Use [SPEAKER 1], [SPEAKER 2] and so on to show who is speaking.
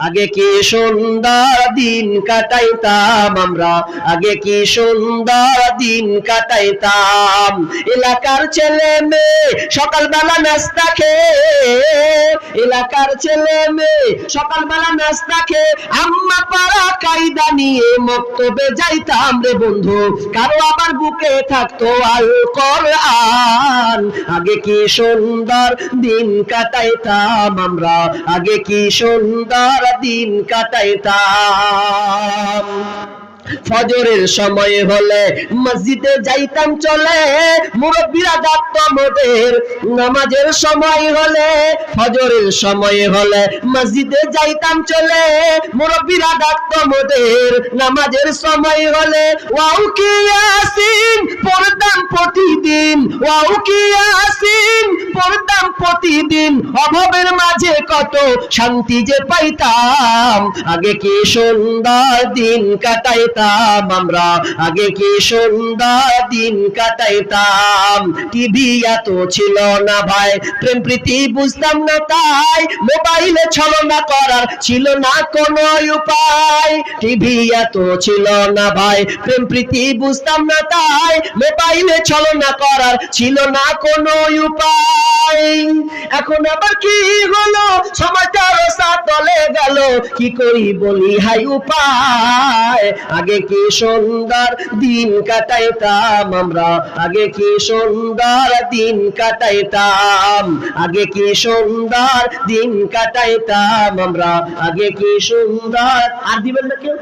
[SPEAKER 1] আগে কি সুন্দর দিন কাটাইতাম আমরা, আগে কি সুন্দর দিন কাটাইতাম। এলাকার ছেলে মেয়ে সকালবেলা নাস্তা খেয়ে, এলাকার ছেলে মেয়ে সকালবেলা নাস্তা খেয়ে আম্মা পাড়া কায়দা নিয়ে মক্তবে যাইতাম রে বন্ধু, কারো আমার বুকে থাকতো আল কোরআন। আগে কি সুন্দর দিন কাটাইতাম আমরা, আগে কি সুন্দর দিন কাটাইতাম। ফজরের সময় হলে মসজিদে যাইতাম চলে, মুরব্বীরা ডাকতো মোদের। নামাজের সময় হলে, ফজরের সময় হলে মসজিদে যাইতাম চলে, মুরব্বীরা ডাকতো মোদের। নামাজের সময় হলে ওয়াও কি ইয়াসিন পড়তাম প্রতিদিন, ওয়াও কি ইয়াসিন পড়তাম প্রতিদিন। অভাবের মাঝে কত শান্তি যে পাইতাম, আগে কি সুন্দর দিন কাটাইতাম আমরা, আগে কি সুন্দর দিন কাটাইতাম। টিভি এত ছিল না ভাই, প্রেম প্রীতি বুঝতাম না তাই, মোবাইলে ছলনা করার ছিল না কোনো উপায়। টিভি এত ছিল না ভাই, প্রেম প্রীতি বুঝতাম না তাই, মোবাইলে ছলনা করার ছিল না কোনো উপায়। এখন আবার কি হলো, সমাজটার সাথ দলে গেল, কি করি বলি হাই উপায়। আগে কি সুন্দর দিন কাটাইতাম আমরা, আগে কি সুন্দর দিন কাটাইতাম, আগে কি সুন্দর দিন কাটাইতাম আমরা, আগে কি সুন্দর। আর দিবেন না কেউ?